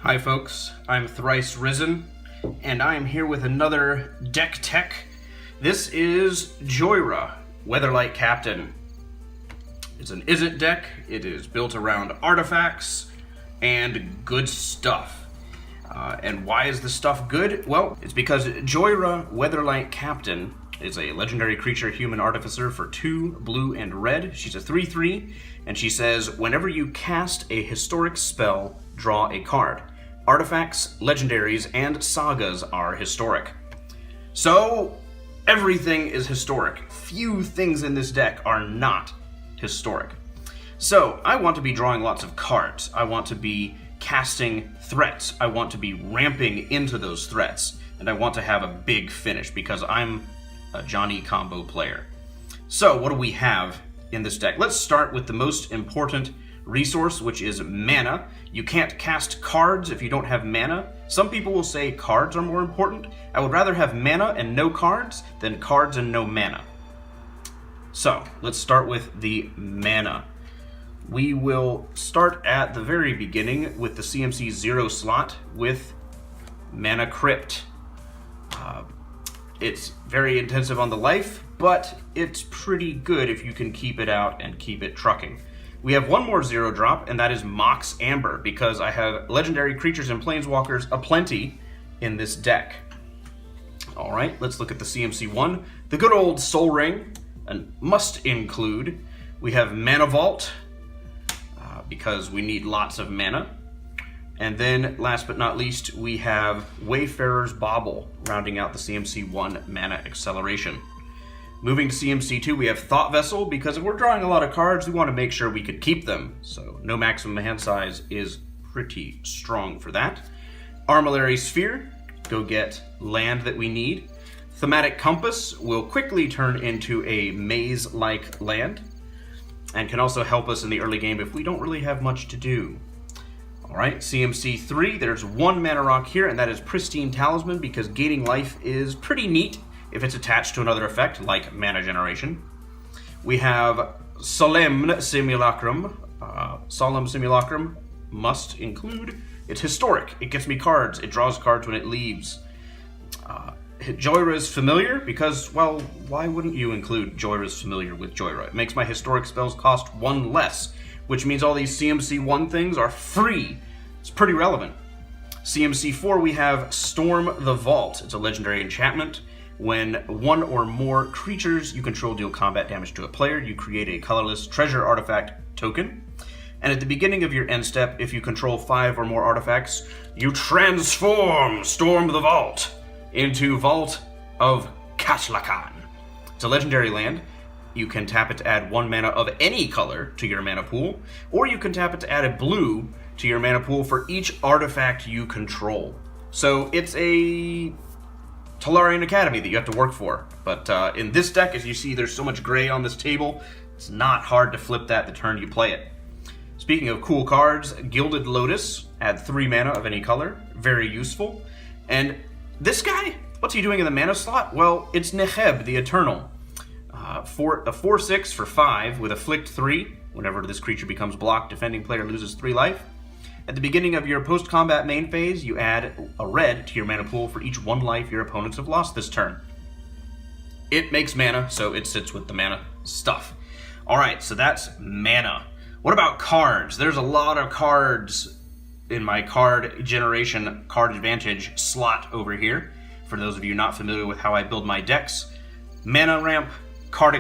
Hi folks, I'm ThriceRisen, and I am here with another deck tech. This is Jhoira, Weatherlight Captain. It's an Izzet deck. It is built around artifacts and good stuff. And why is the stuff good? Well, it's because Jhoira, Weatherlight Captain, is a legendary creature, human artificer for 2 blue and red. She's a 3/3, and she says, whenever you cast a historic spell, draw a card. Artifacts, legendaries, and sagas are historic. So, everything is historic. Few things in this deck are not historic. So, I want to be drawing lots of cards. I want to be casting threats. I want to be ramping into those threats. And I want to have a big finish because I'm a Johnny combo player. So, what do we have in this deck? Let's start with the most important resource, which is mana. You can't cast cards if you don't have mana. Some people will say cards are more important. I would rather have mana and no cards than cards and no mana. So, let's start with the mana. We will start at the very beginning with the CMC 0 slot with Mana Crypt. It's very intensive on the life, but it's pretty good if you can keep it out and keep it trucking. We have one more 0 drop, and that is Mox Amber, because I have legendary creatures and planeswalkers aplenty in this deck. Alright, let's look at the CMC 1. The good old Soul Ring, and must include. We have Mana Vault, because we need lots of mana. And then, last but not least, we have Wayfarer's Bauble, rounding out the CMC 1 mana acceleration. Moving to CMC 2, we have Thought Vessel, because if we're drawing a lot of cards, we want to make sure we could keep them. So no maximum hand size is pretty strong for that. Armillary Sphere, go get land that we need. Thematic Compass will quickly turn into a maze-like land, and can also help us in the early game if we don't really have much to do. Alright, CMC 3, there's one mana rock here, and that is Pristine Talisman, because gaining life is pretty neat if it's attached to another effect, like mana generation. We have Solemn Simulacrum. Solemn Simulacrum must include. It's historic. It gets me cards. It draws cards when it leaves. Jhoira's Familiar, because, well, why wouldn't you include Jhoira's Familiar with Jhoira? It makes my historic spells cost 1 less, which means all these CMC 1 things are free. It's pretty relevant. CMC 4, we have Storm the Vault. It's a legendary enchantment. When 1 or more creatures you control deal combat damage to a player, you create a colorless treasure artifact token. And at the beginning of your end step, if you control 5 or more artifacts, you transform Storm the Vault into Vault of Katlakan. It's a legendary land. You can tap it to add 1 mana of any color to your mana pool, or you can tap it to add a blue to your mana pool for each artifact you control. So it's a Tolarian Academy that you have to work for. But in this deck, as you see, there's so much gray on this table, it's not hard to flip that the turn you play it. Speaking of cool cards, Gilded Lotus, add 3 mana of any color, very useful. And this guy, what's he doing in the mana slot? Well, it's Neheb, the Eternal. A 4/6 for 5 with Afflict 3. Whenever this creature becomes blocked, defending player loses 3 life. At the beginning of your post-combat main phase, you add a red to your mana pool for each 1 life your opponents have lost this turn. It makes mana, so it sits with the mana stuff. Alright, so that's mana. What about cards? There's a lot of cards in my card generation, card advantage slot over here. For those of you not familiar with how I build my decks, mana ramp, card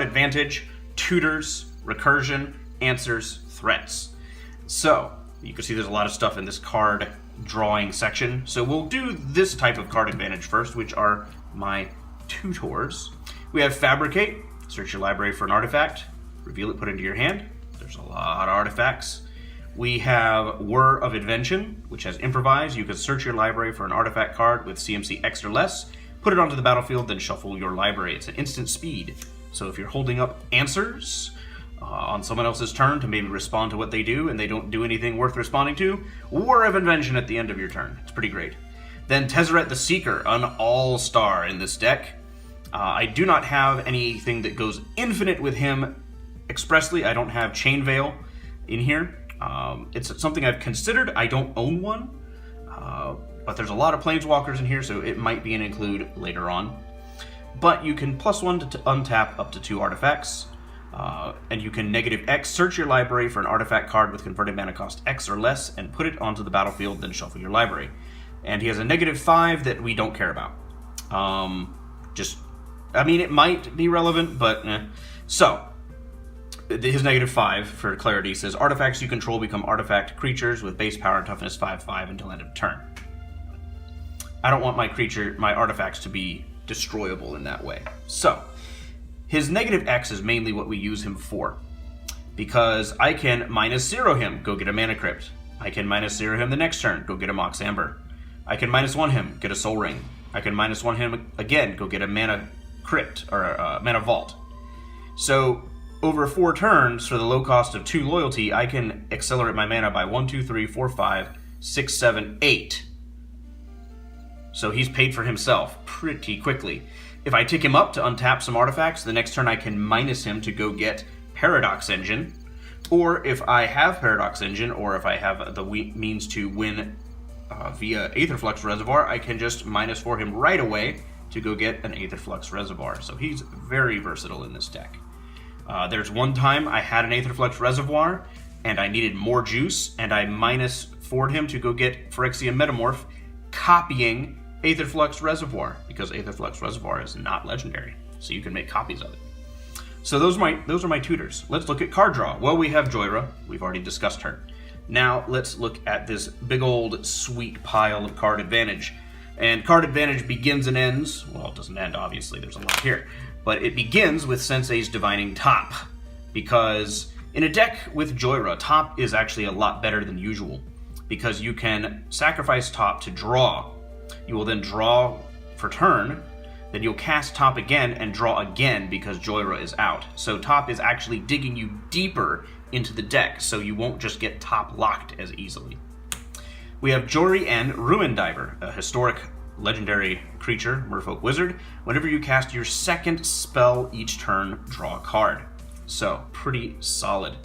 advantage, tutors, recursion, answers, threats. So, you can see there's a lot of stuff in this card drawing section. So we'll do this type of card advantage first, which are my tutors. We have Fabricate. Search your library for an artifact. Reveal it, put it into your hand. There's a lot of artifacts. We have Whir of Invention, which has Improvise. You can search your library for an artifact card with CMC X or less, put it onto the battlefield, then shuffle your library. It's an instant speed. So if you're holding up answers on someone else's turn to maybe respond to what they do and they don't do anything worth responding to, War of Invention at the end of your turn. It's pretty great. Then Tezzeret the Seeker, an all-star in this deck. I do not have anything that goes infinite with him expressly. I don't have Chain Veil in here, It's something I've considered. I don't own one, but there's a lot of Planeswalkers in here, so it might be an include later on. But you can +1 to untap up to 2 artifacts, and you can -X search your library for an artifact card with converted mana cost X or less and put it onto the battlefield, then shuffle your library. And he has a -5 that we don't care about. I mean, it might be relevant, but So, his -5, for clarity, says artifacts you control become artifact creatures with base power and toughness 5/5 until end of turn. I don't want my artifacts to be destroyable in that way. So, his -X is mainly what we use him for. Because I can -0 him, go get a Mana Crypt. I can -0 him the next turn, go get a Mox Amber. I can -1 him, get a Soul Ring. I can -1 him again, go get a Mana Crypt, or a Mana Vault. So, over 4 turns, for the low cost of 2 loyalty, I can accelerate my mana by 1, 2, 3, 4, 5, 6, 7, 8. So he's paid for himself pretty quickly. If I tick him up to untap some artifacts, the next turn I can minus him to go get Paradox Engine. Or if I have Paradox Engine, or if I have the means to win via Aetherflux Reservoir, I can just -4 him right away to go get an Aetherflux Reservoir. So he's very versatile in this deck. There's one time I had an Aetherflux Reservoir, and I needed more juice, and I -4'd him to go get Phyrexian Metamorph, copying Aetherflux Reservoir, because Aetherflux Reservoir is not legendary, so you can make copies of it. So those are my tutors. Let's look at card draw. Well, we have Jhoira. We've already discussed her. Now let's look at this big old sweet pile of card advantage. And card advantage begins and ends, well, it doesn't end, obviously, there's a lot here, but it begins with Sensei's Divining Top, because in a deck with Jhoira, top is actually a lot better than usual, because you can sacrifice top to draw. You will then draw for turn, then you'll cast top again and draw again because Jhoira is out. So top is actually digging you deeper into the deck, so you won't just get top locked as easily. We have Jhoira and Ruin Diver, a historic legendary creature, Merfolk Wizard. Whenever you cast your second spell each turn, draw a card. So, pretty solid.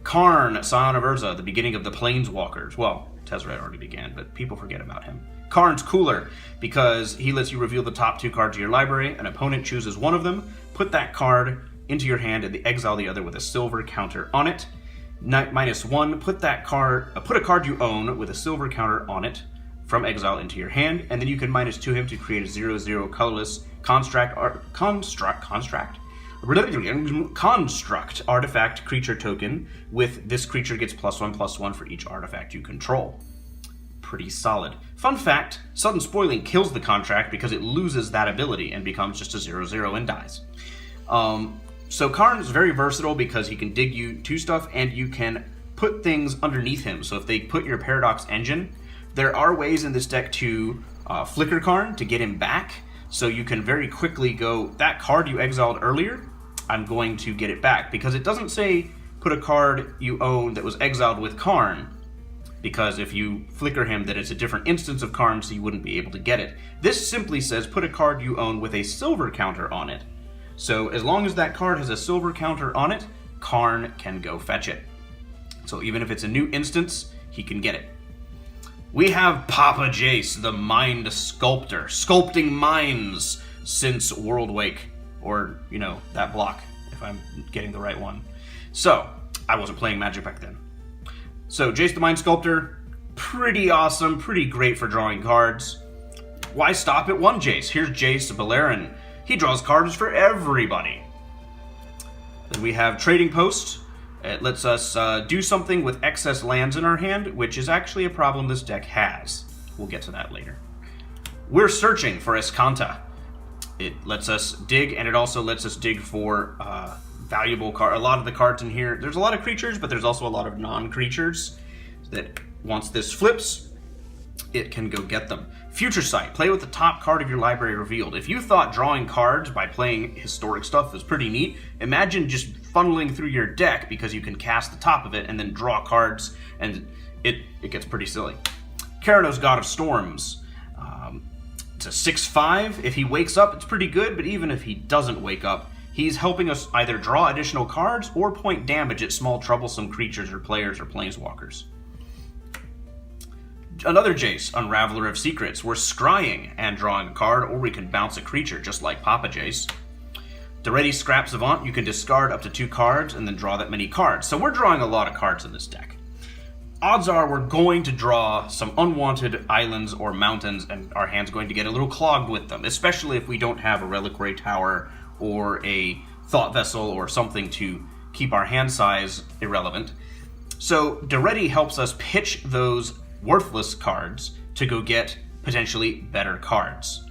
Karn, Scion of Urza, the beginning of the Planeswalkers. Well, Tezzeret already began, but people forget about him. Karn's cooler because he lets you reveal the top 2 cards of your library. An opponent chooses one of them, put that card into your hand, and exile the other with a silver counter on it. -1, put a card you own with a silver counter on it from exile into your hand, and then you can -2 him to create a 0/0 colorless construct artifact creature token. With this creature gets +1/+1 for each artifact you control. Pretty solid. Fun fact, sudden spoiling kills the contract because it loses that ability and becomes just a 0/0 and dies. So Karn is very versatile because he can dig you to stuff, and you can put things underneath him. So if they put your Paradox Engine, there are ways in this deck to flicker Karn to get him back. So you can very quickly go, that card you exiled earlier, I'm going to get it back. Because it doesn't say put a card you own that was exiled with Karn, because if you flicker him, that it's a different instance of Karn, so you wouldn't be able to get it. This simply says put a card you own with a silver counter on it. So as long as that card has a silver counter on it, Karn can go fetch it. So even if it's a new instance, he can get it. We have Papa Jace, the Mind Sculptor, sculpting minds since Worldwake, or, that block, if I'm getting the right one. So, I wasn't playing Magic back then. So, Jace the Mind Sculptor, pretty awesome, pretty great for drawing cards. Why stop at one Jace? Here's Jace Beleren. He draws cards for everybody. Then we have Trading Post. It lets us do something with excess lands in our hand, which is actually a problem this deck has. We'll get to that later. We're searching for Escanta. It lets us dig, and it also lets us dig for valuable cards. A lot of the cards in here, there's a lot of creatures, but there's also a lot of non-creatures that once this flips, it can go get them. Future Sight. Play with the top card of your library revealed. If you thought drawing cards by playing historic stuff was pretty neat, imagine just funneling through your deck because you can cast the top of it and then draw cards, and it gets pretty silly. Keranos, God of Storms. It's a 6/5. If he wakes up, it's pretty good, but even if he doesn't wake up, He's helping us either draw additional cards or point damage at small troublesome creatures or players or planeswalkers. Another Jace, Unraveler of Secrets. We're scrying and drawing a card, or we can bounce a creature, just like Papa Jace. Daretti Scrap Savant, you can discard up to 2 cards and then draw that many cards. So we're drawing a lot of cards in this deck. Odds are we're going to draw some unwanted islands or mountains, and our hand's going to get a little clogged with them, especially if we don't have a Reliquary Tower or a Thought Vessel or something to keep our hand size irrelevant. So Daretti helps us pitch those worthless cards to go get potentially better cards.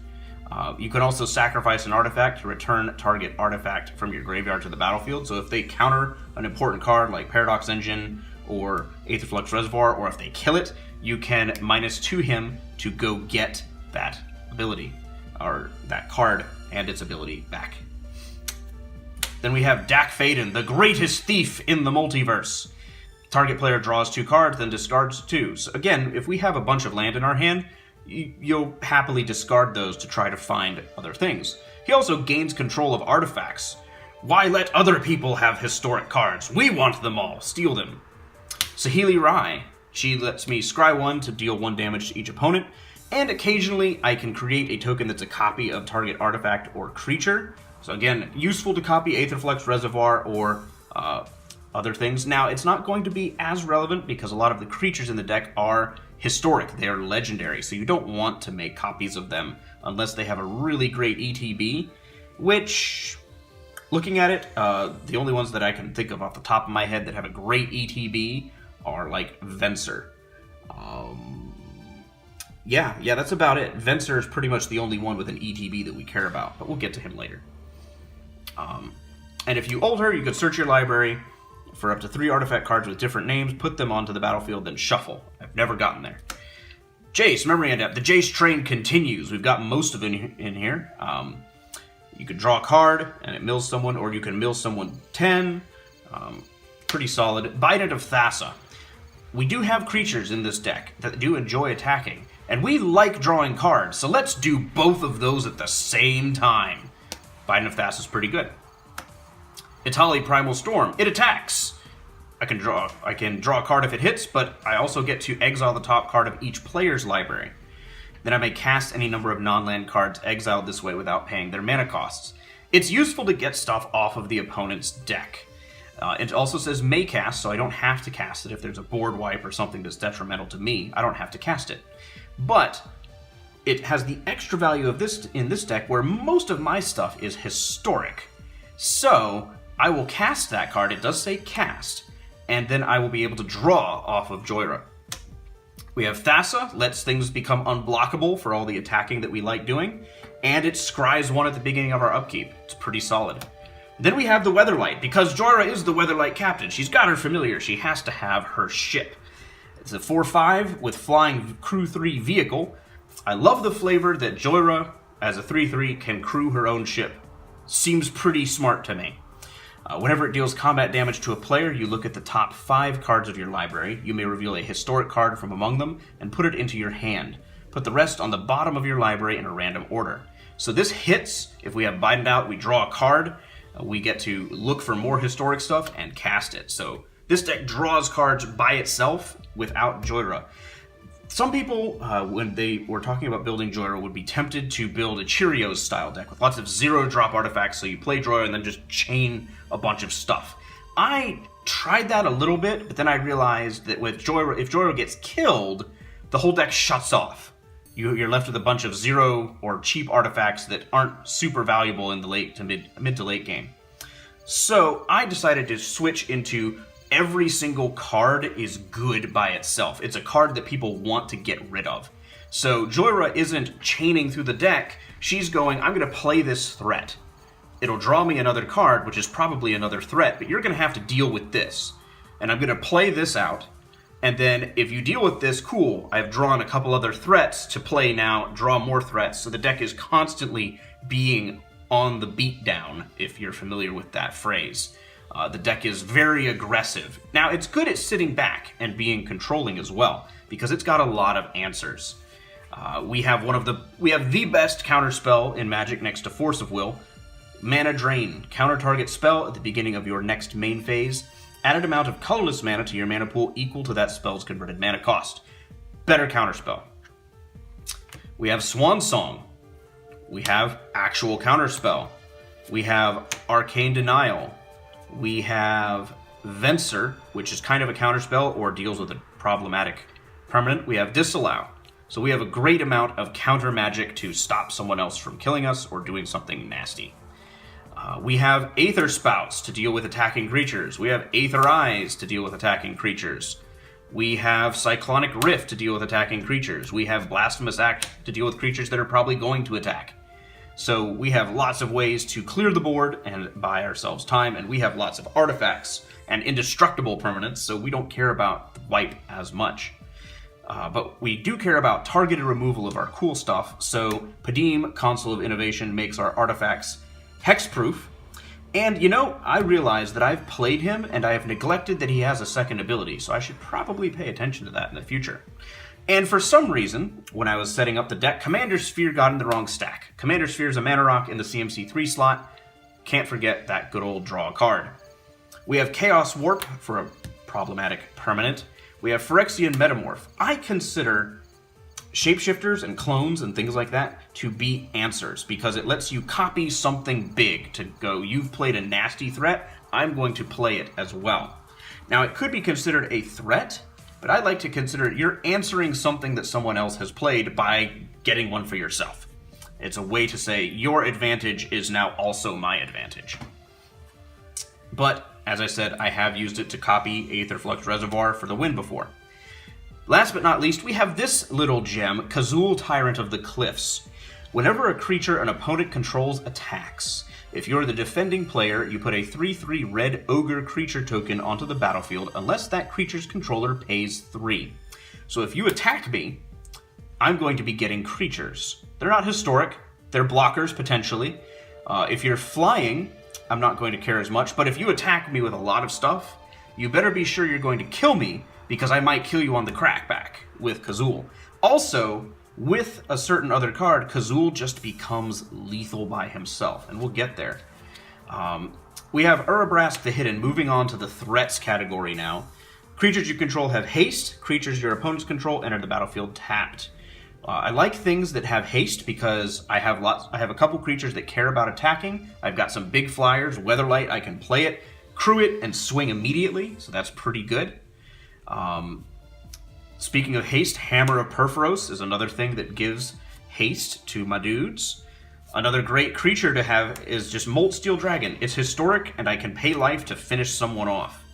You can also sacrifice an artifact to return target artifact from your graveyard to the battlefield. So if they counter an important card like Paradox Engine or Aetherflux Reservoir, or if they kill it, you can -2 him to go get that ability, or that card and its ability back. Then we have Dak Faden, the greatest thief in the multiverse. Target player draws 2 cards, then discards 2. So again, if we have a bunch of land in our hand, you'll happily discard those to try to find other things. He also gains control of artifacts. Why let other people have historic cards? We want them all. Steal them. Saheeli Rai. She lets me scry 1 to deal 1 damage to each opponent, and occasionally I can create a token that's a copy of target artifact or creature. So again, useful to copy Aetherflux Reservoir or other things. Now, it's not going to be as relevant because a lot of the creatures in the deck are historic. They are legendary, so you don't want to make copies of them unless they have a really great ETB, which, looking at it, the only ones that I can think of off the top of my head that have a great ETB are like Venser. Yeah, that's about it. Venser is pretty much the only one with an ETB that we care about, but we'll get to him later. And if you alter, you could search your library for up to 3 artifact cards with different names, put them onto the battlefield, then shuffle. I've never gotten there. Jace, Memory Adept. The Jace train continues. We've got most of it in here. You can draw a card, and it mills someone, or you can mill someone 10. Pretty solid. Bident of Thassa. We do have creatures in this deck that do enjoy attacking, and we like drawing cards, so let's do both of those at the same time. Bident of Thassa is pretty good. Itali Primal Storm. It attacks. I can draw a card if it hits, but I also get to exile the top card of each player's library. Then I may cast any number of non-land cards exiled this way without paying their mana costs. It's useful to get stuff off of the opponent's deck. It also says may cast, so I don't have to cast it. If there's a board wipe or something that's detrimental to me, I don't have to cast it. But it has the extra value of this in this deck where most of my stuff is historic. So I will cast that card. It does say cast. And then I will be able to draw off of Jhoira. We have Thassa, lets things become unblockable for all the attacking that we like doing, and it scries 1 at the beginning of our upkeep. It's pretty solid. Then we have the Weatherlight, because Jhoira is the Weatherlight Captain. She's got her familiar. She has to have her ship. It's a 4/5 with flying crew 3 vehicle. I love the flavor that Jhoira, as a 3/3, can crew her own ship. Seems pretty smart to me. Whenever it deals combat damage to a player, you look at the top 5 cards of your library. You may reveal a historic card from among them and put it into your hand. Put the rest on the bottom of your library in a random order. So this hits. If we have Bident out, we draw a card. We get to look for more historic stuff and cast it. So this deck draws cards by itself without Jhoira. Some people, when they were talking about building Jhoira, would be tempted to build a Cheerios style deck with lots of 0-drop artifacts, so you play Jhoira and then just chain a bunch of stuff. I tried that a little bit, but then I realized that with Jhoira, if Jhoira gets killed, the whole deck shuts off. You're left with a bunch of 0 or cheap artifacts that aren't super valuable in the mid to late game. So I decided to switch into every single card is good by itself. It's a card that people want to get rid of. So Jhoira isn't chaining through the deck. She's going, I'm going to play this threat. It'll draw me another card, which is probably another threat, but you're going to have to deal with this. And I'm going to play this out. And then if you deal with this, cool. I've drawn a couple other threats to play now, draw more threats. So the deck is constantly being on the beatdown, if you're familiar with that phrase. The deck is very aggressive. Now, it's good at sitting back and being controlling as well, because it's got a lot of answers. We have the best counterspell in Magic next to Force of Will. Mana Drain. Counter target spell at the beginning of your next main phase. Added amount of colorless mana to your mana pool equal to that spell's converted mana cost. Better counterspell. We have Swan Song. We have actual counterspell. We have Arcane Denial. We have Venser, which is kind of a counterspell or deals with a problematic permanent. We have Disallow. So we have a great amount of counter magic to stop someone else from killing us or doing something nasty. We have Aether Spouts to deal with attacking creatures. We have Aether Eyes to deal with attacking creatures. We have Cyclonic Rift to deal with attacking creatures. We have Blasphemous Act to deal with creatures that are probably going to attack. So we have lots of ways to clear the board and buy ourselves time, and we have lots of artifacts and indestructible permanents, so we don't care about the wipe as much. But we do care about targeted removal of our cool stuff, so Padim, Console of Innovation, makes our artifacts hexproof. And, you know, I realize that I've played him, and I have neglected that he has a second ability, so I should probably pay attention to that in the future. And for some reason, when I was setting up the deck, Commander Sphere got in the wrong stack. Commander Sphere is a mana rock in the CMC 3 slot. Can't forget that good old draw card. We have Chaos Warp for a problematic permanent. We have Phyrexian Metamorph. I consider shapeshifters and clones and things like that to be answers, because it lets you copy something big to go, you've played a nasty threat, I'm going to play it as well. Now, it could be considered a threat, but I like to consider you're answering something that someone else has played by getting one for yourself. It's a way to say your advantage is now also my advantage. But, as I said, I have used it to copy Aetherflux Reservoir for the win before. Last but not least, we have this little gem, Kazu, Tyrant of the Cliffs. Whenever a creature an opponent controls attacks, if you're the defending player, you put a 3/3 red ogre creature token onto the battlefield unless that creature's controller pays 3. So if you attack me, I'm going to be getting creatures. They're not historic, they're blockers potentially. If you're flying, I'm not going to care as much, but if you attack me with a lot of stuff, you better be sure you're going to kill me, because I might kill you on the crackback with Kazul. Also, with a certain other card, Kazul just becomes lethal by himself, and we'll get there. We have Urabrask the Hidden, moving on to the threats category now. Creatures you control have haste. Creatures your opponents control enter the battlefield tapped. I like things that have haste because I have a couple creatures that care about attacking. I've got some big flyers, Weatherlight, I can play it, crew it, and swing immediately, so that's pretty good. Speaking of haste, Hammer of Perforos is another thing that gives haste to my dudes. Another great creature to have is just Molt Steel Dragon. It's historic, and I can pay life to finish someone off.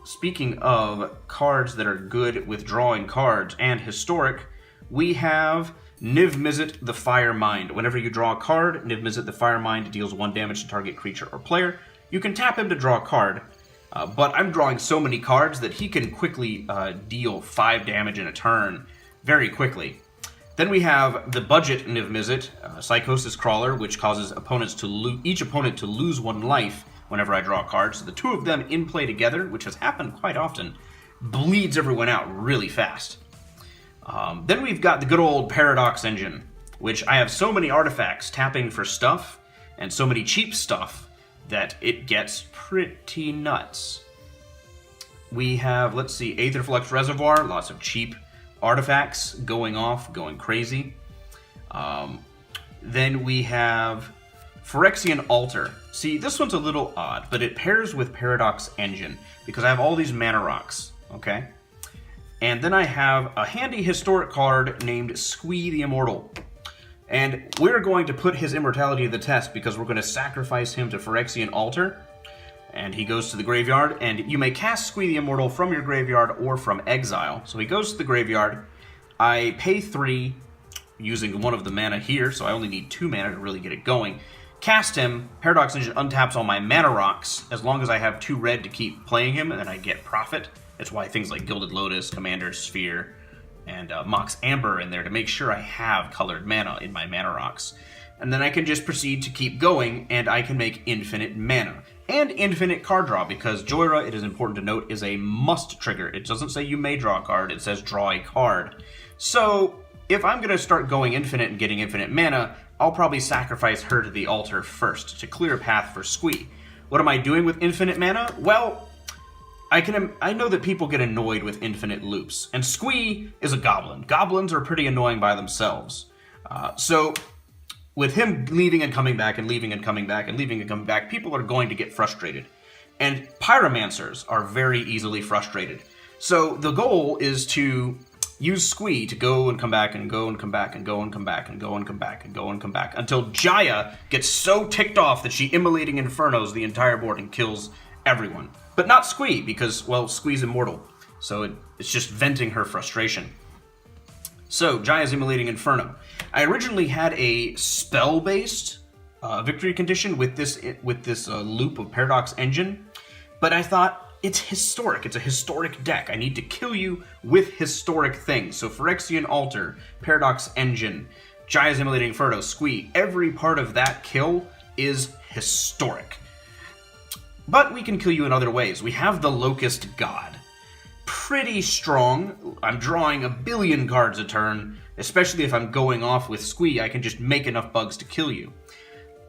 Speaking of cards that are good with drawing cards and historic, we have Niv Mizzet the Fire Mind. Whenever you draw a card, Niv Mizzet the Fire Mind deals 1 damage to target creature or player. You can tap him to draw a card, but I'm drawing so many cards that he can quickly deal 5 damage in a turn very quickly. Then we have the budget Niv Mizzet, Psychosis Crawler, which causes each opponent to lose 1 life whenever I draw a card. So the two of them in play together, which has happened quite often, bleeds everyone out really fast. Then we've got the good old Paradox Engine, which I have so many artifacts tapping for stuff, and so many cheap stuff, that it gets pretty nuts. We have, let's see, Aetherflux Reservoir, lots of cheap artifacts going off, going crazy. Then we have Phyrexian Altar. See, this one's a little odd, but it pairs with Paradox Engine, because I have all these mana rocks, okay? And then I have a handy historic card named Squee the Immortal. And we're going to put his immortality to the test, because we're going to sacrifice him to Phyrexian Altar, and he goes to the graveyard, and you may cast Squee the Immortal from your graveyard or from exile. So he goes to the graveyard, I pay 3 using one of the mana here, so I only need 2 mana to really get it going. Cast him, Paradox Engine untaps all my mana rocks, as long as I have 2 red to keep playing him, and then I get profit. That's why things like Gilded Lotus, Commander Sphere, and Mox Amber are in there to make sure I have colored mana in my mana rocks. And then I can just proceed to keep going, and I can make infinite mana. And infinite card draw, because Jhoira, it is important to note, is a must trigger. It doesn't say you may draw a card, it says draw a card. So, if I'm going to start going infinite and getting infinite mana, I'll probably sacrifice her to the altar first to clear a path for Squee. What am I doing with infinite mana? Well, I know that people get annoyed with infinite loops, and Squee is a goblin. Goblins are pretty annoying by themselves. So with him leaving and coming back and leaving and coming back and leaving and coming back, people are going to get frustrated. And pyromancers are very easily frustrated. So the goal is to use Squee to go and come back and go and come back and go and come back and go and come back and go and come back until Jhoira gets so ticked off that she immolating infernos the entire board and kills everyone. But not Squee, because, well, Squee's immortal. So it's just venting her frustration. So, Jhoira's immolating inferno. I originally had a spell-based victory condition with this loop of Paradox Engine, but I thought, it's historic. It's a historic deck. I need to kill you with historic things. So Phyrexian Altar, Paradox Engine, Jhoira's Immolating Inferno, Squee, every part of that kill is historic. But we can kill you in other ways. We have the Locust God. Pretty strong. I'm drawing a billion cards a turn, especially if I'm going off with Squee. I can just make enough bugs to kill you.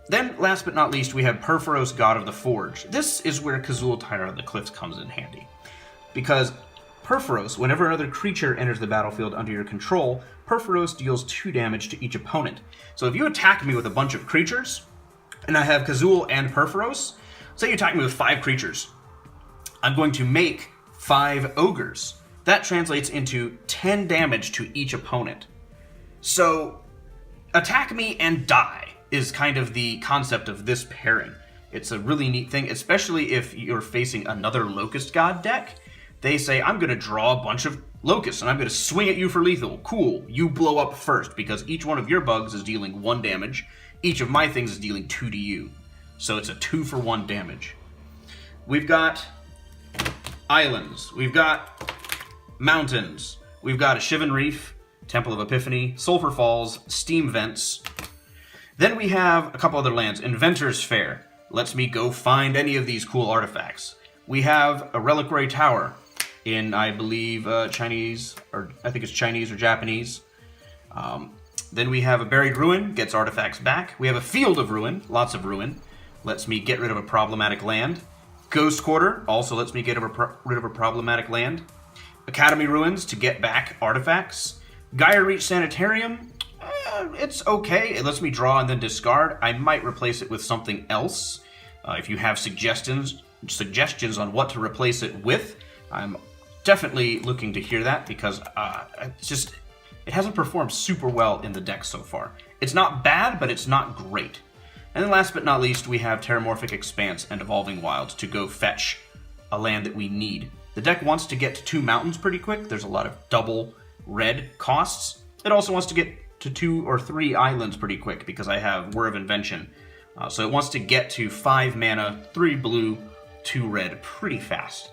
Then, last but not least, we have Perforos, God of the Forge. This is where Kazu, Tyrant of the Cliffs comes in handy. Because Perforos, whenever another creature enters the battlefield under your control, Perforos deals 2 damage to each opponent. So if you attack me with a bunch of creatures, and I have Kazu and Perforos, say you attack me with 5 creatures, I'm going to make 5 ogres. That translates into 10 damage to each opponent. So, attack me and die is kind of the concept of this pairing. It's a really neat thing, especially if you're facing another Locust God deck. They say, I'm going to draw a bunch of Locusts, and I'm going to swing at you for lethal. Cool, you blow up first, because each one of your bugs is dealing 1 damage. Each of my things is dealing 2 to you. So it's a 2-for-1 damage. We've got islands. We've got mountains. We've got a Shivan Reef, Temple of Epiphany, Sulphur Falls, Steam Vents. Then we have a couple other lands. Inventor's Fair lets me go find any of these cool artifacts. We have a Reliquary Tower in, I believe, Chinese, or I think it's Chinese or Japanese. Then we have a Buried Ruin, gets artifacts back. We have a Field of Ruin, lots of ruin, lets me get rid of a problematic land. Ghost Quarter also lets me get rid of a problematic land. Academy Ruins to get back artifacts. Gaia Reach Sanitarium, it's okay. It lets me draw and then discard. I might replace it with something else. If you have suggestions on what to replace it with, I'm definitely looking to hear that, because it hasn't performed super well in the deck so far. It's not bad, but it's not great. And then last but not least, we have Terramorphic Expanse and Evolving Wilds to go fetch a land that we need. The deck wants to get to 2 mountains pretty quick. There's a lot of double red costs. It also wants to get to 2 or 3 islands pretty quick, because I have Whir of Invention. So it wants to get to 5 mana, 3 blue, 2 red pretty fast.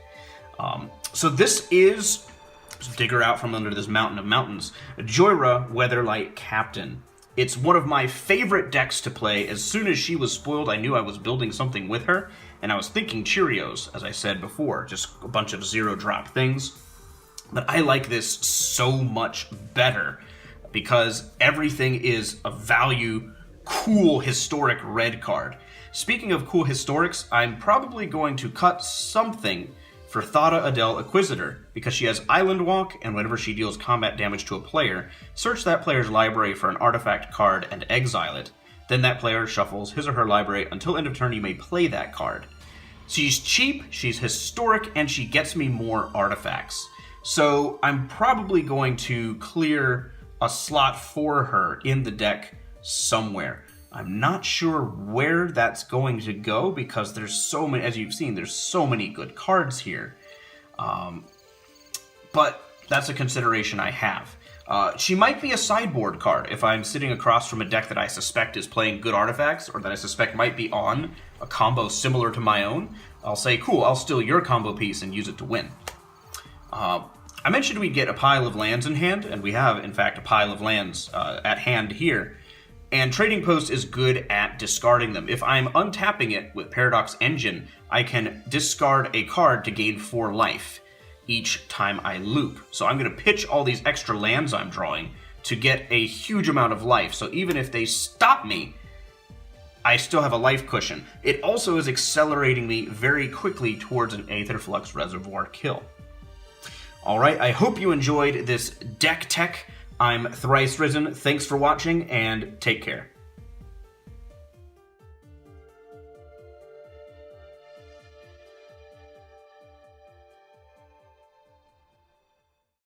So this is, let's dig her out from under this mountain of mountains, Jhoira, Weatherlight Captain. It's one of my favorite decks to play. As soon as she was spoiled, I knew I was building something with her, and I was thinking Cheerios, as I said before, just a bunch of 0-drop things. But I like this so much better, because everything is a value, cool, historic red card. Speaking of cool historics, I'm probably going to cut something for Thada Adel Acquisitor, because she has Island Walk, and whenever she deals combat damage to a player, search that player's library for an artifact card and exile it. Then that player shuffles his or her library. Until end of turn, you may play that card. She's cheap, she's historic, and she gets me more artifacts. So I'm probably going to clear a slot for her in the deck somewhere. I'm not sure where that's going to go, because there's so many, as you've seen, there's so many good cards here. But that's a consideration I have. She might be a sideboard card if I'm sitting across from a deck that I suspect is playing good artifacts, or that I suspect might be on a combo similar to my own. I'll say, cool, I'll steal your combo piece and use it to win. I mentioned we'd get a pile of lands in hand, and we have, in fact, a pile of lands at hand here. And Trading Post is good at discarding them. If I'm untapping it with Paradox Engine, I can discard a card to gain 4 life each time I loop. So I'm going to pitch all these extra lands I'm drawing to get a huge amount of life. So even if they stop me, I still have a life cushion. It also is accelerating me very quickly towards an Aetherflux Reservoir kill. Alright, I hope you enjoyed this deck tech. I'm ThriceRisen. Thanks for watching, and take care.